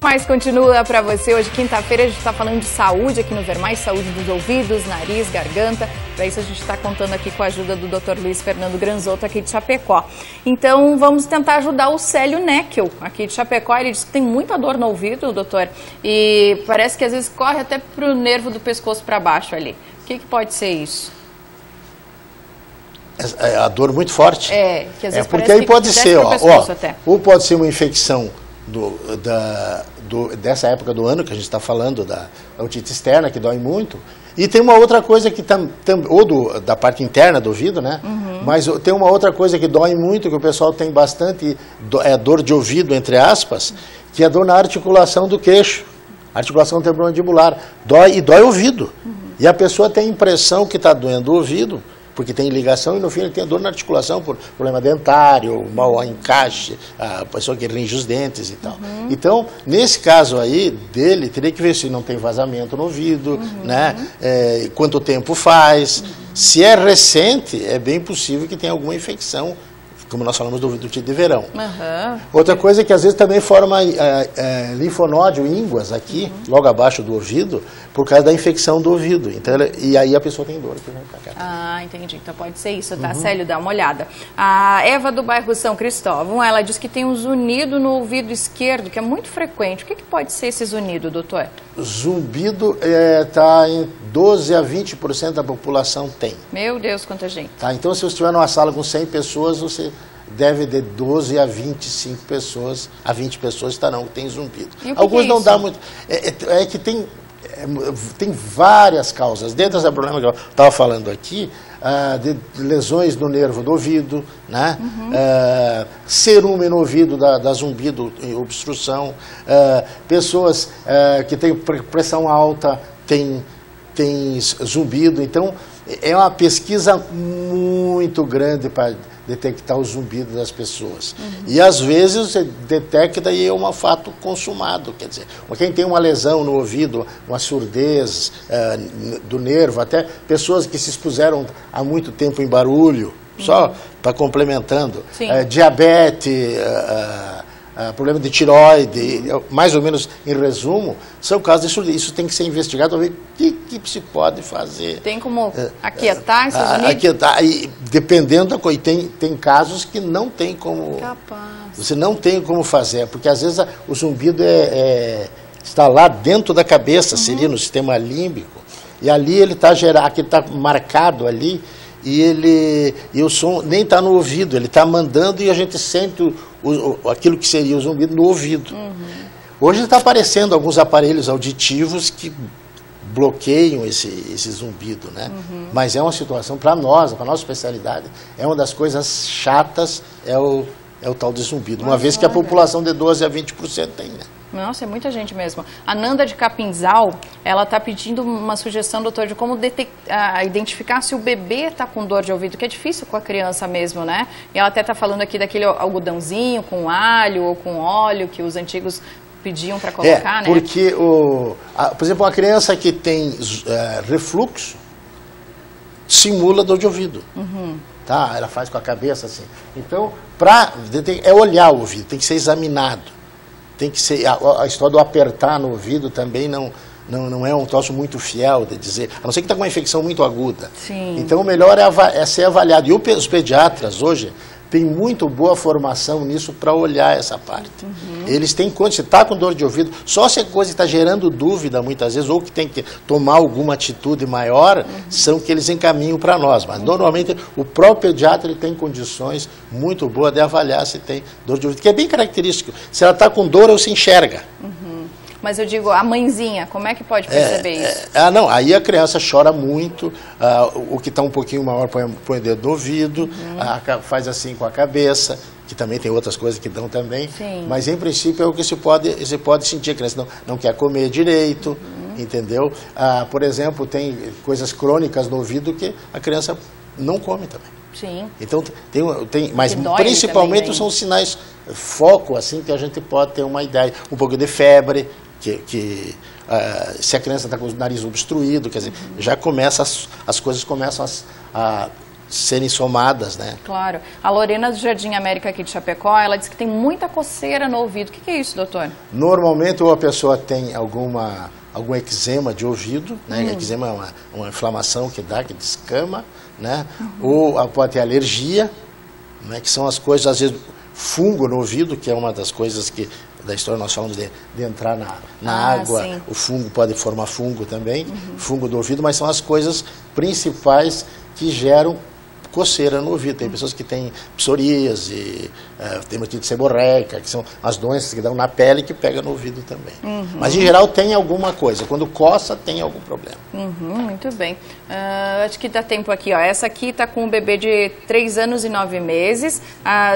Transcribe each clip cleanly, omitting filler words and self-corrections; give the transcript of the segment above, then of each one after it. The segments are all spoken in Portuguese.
Mas continua para você. Hoje, quinta-feira, a gente está falando de saúde aqui no Ver Mais, saúde dos ouvidos, nariz, garganta. Para isso, a gente está contando aqui com a ajuda do Dr. Luiz Fernando Granzotto, aqui de Chapecó. Então, vamos tentar ajudar o Célio Neckel, aqui de Chapecó. Ele diz que tem muita dor no ouvido, doutor, e parece que às vezes corre até para o nervo do pescoço para baixo ali. O que pode ser isso? A dor muito forte? Que às vezes porque aí pode ser, ou pode ser uma infecção dessa época do ano que a gente está falando, da otite externa, que dói muito, e tem uma outra coisa que da parte interna do ouvido, né? Mas tem uma outra coisa que dói muito, que o pessoal tem bastante, dor de ouvido, entre aspas, que é dor na articulação do queixo, articulação temporomandibular, dói o ouvido. E a pessoa tem a impressão que está doendo o ouvido, porque tem ligação, e no fim ele tem dor na articulação por problema dentário, mau encaixe, a pessoa que range os dentes e tal. Então, nesse caso aí dele, teria que ver se não tem vazamento no ouvido, né? Quanto tempo faz. Se é recente, é bem possível que tenha alguma infecção, como nós falamos do otite de verão. Outra coisa é que às vezes também forma linfonódio, ínguas aqui, logo abaixo do ouvido, por causa da infecção do ouvido. Então, e aí a pessoa tem dor. Entendi. Então pode ser isso, tá? Célio, dá uma olhada. A Eva do bairro São Cristóvão, ela diz que tem um zunido no ouvido esquerdo, que é muito frequente. O que pode ser esse zunido, doutor? Zumbido está em 12 a 20% da população tem. Meu Deus, quanta gente. Tá, então se você estiver numa sala com 100 pessoas, você deve de 12 a 25 pessoas, a 20 pessoas estarão que tem zumbido. Alguns não dá muito. É que tem várias causas. Dentro desse problema que eu estava falando aqui, de lesões no nervo do ouvido, né? Cerume no ouvido da zumbido, obstrução, pessoas que têm pressão alta, tem zumbido. Então, é uma pesquisa muito grande para detectar o zumbido das pessoas. E às vezes você detecta e é um fato consumado, quer dizer, quem tem uma lesão no ouvido, uma surdez do nervo, até pessoas que se expuseram há muito tempo em barulho, só para complementando, diabetes, problema de tireoide, mais ou menos em resumo, são casos de surdez. Isso tem que ser investigado para ver o que se pode fazer. Tem como aquietar esses zunidos? Aquietar, e dependendo da coisa, tem casos que não tem como. Você não tem como fazer, porque às vezes o zumbido está lá dentro da cabeça, seria no sistema límbico, e ali ele está aqui está marcado ali, e o som nem está no ouvido, ele está mandando e a gente sente aquilo que seria o zumbido no ouvido. Hoje está aparecendo alguns aparelhos auditivos que bloqueiam esse zumbido, né? Mas é uma situação, para nós, para a nossa especialidade, é uma das coisas chatas, é o tal de zumbido, uma vez que a população de 12 a 20% tem, né? Nossa, é muita gente mesmo. A Nanda de Capinzal, ela está pedindo uma sugestão, doutor, de como identificar se o bebê está com dor de ouvido, que é difícil com a criança mesmo, né? E ela até está falando aqui daquele algodãozinho com alho ou com óleo que os antigos pediam para colocar, né? Porque, por exemplo, uma criança que tem refluxo simula dor de ouvido. Tá? Ela faz com a cabeça assim. Então, é olhar o ouvido, tem que ser examinado. Tem que ser, a história do apertar no ouvido também não é um troço muito fiel de dizer, a não ser que está com uma infecção muito aguda. Então o melhor é ser avaliado. E os pediatras hoje têm muito boa formação nisso para olhar essa parte. Eles têm quando você está com dor de ouvido, só se a coisa está gerando dúvida muitas vezes, ou que tem que tomar alguma atitude maior, são que eles encaminham para nós. Mas normalmente o próprio pediatra ele tem condições muito boas de avaliar se tem dor de ouvido, que é bem característico. Se ela está com dor, ou se enxerga. Mas eu digo, a mãezinha, como é que pode perceber isso? Não, aí a criança chora muito, o que está um pouquinho maior põe o dedo no ouvido, faz assim com a cabeça, que também tem outras coisas que dão também, mas em princípio é o que se pode sentir, a criança não quer comer direito, entendeu? Por exemplo, tem coisas crônicas no ouvido que a criança não come também. Então, mas principalmente também, são sinais, foco, assim, que a gente pode ter uma ideia, um pouco de febre, se a criança está com o nariz obstruído, quer dizer, já começa, as coisas começam a serem somadas, né? Claro. A Lorena do Jardim América aqui de Chapecó, ela disse que tem muita coceira no ouvido. O que é isso, doutor? Normalmente, ou a pessoa tem algum eczema de ouvido, né? Eczema é uma inflamação que descama, né? Ou pode ter alergia, né? Que são as coisas, às vezes, fungo no ouvido, que é uma das coisas que da história nós falamos de entrar na água, sim. O fungo pode formar fungo também, fungo do ouvido, mas são as coisas principais que geram coceira no ouvido. Tem pessoas que têm psoríase, dermatite seborreica, que são as doenças que dão na pele que pegam no ouvido também. Mas, em geral, tem alguma coisa. Quando coça, tem algum problema. Muito bem. Acho que dá tempo aqui. Ó. Essa aqui está com um bebê de 3 anos e 9 meses.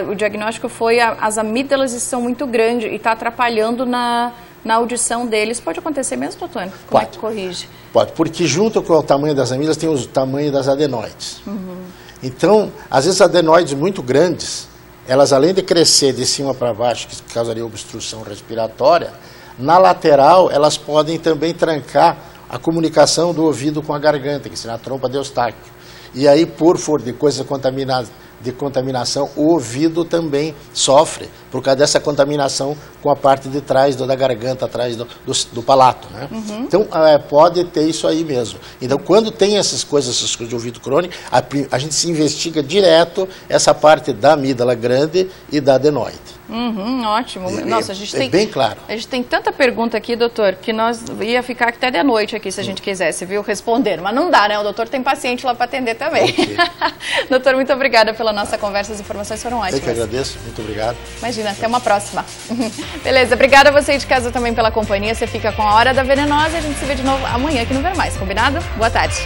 O diagnóstico foi as amígdalas estão muito grandes e está atrapalhando na audição deles. Pode acontecer mesmo, doutor? Como é que corrige? Pode, porque junto com o tamanho das amígdalas tem o tamanho das adenoides. Então, às vezes adenoides muito grandes, elas além de crescer de cima para baixo, que causaria obstrução respiratória, na lateral elas podem também trancar a comunicação do ouvido com a garganta, que será a trompa de Eustáquio. E aí, por de coisas de contaminação, o ouvido também sofre por causa dessa contaminação com a parte de trás da garganta, atrás do palato, né? Então, pode ter isso aí mesmo. Então, quando tem essas coisas de ouvido crônico, a gente se investiga direto essa parte da amígdala grande e da adenoide. Ótimo. Nossa, a gente tem bem claro. A gente tem tanta pergunta aqui, doutor, que nós ia ficar até de noite aqui se a gente quisesse, viu, responder. Mas não dá, né? O doutor tem paciente lá para atender também. Okay. Doutor, muito obrigada pela nossa conversa. As informações foram ótimas. Eu que agradeço. Muito obrigado. Imagina, até uma próxima. Beleza, obrigada a você de casa também pela companhia. Você fica com a Hora da Venenosa e a gente se vê de novo amanhã aqui no Ver Mais, combinado? Boa tarde.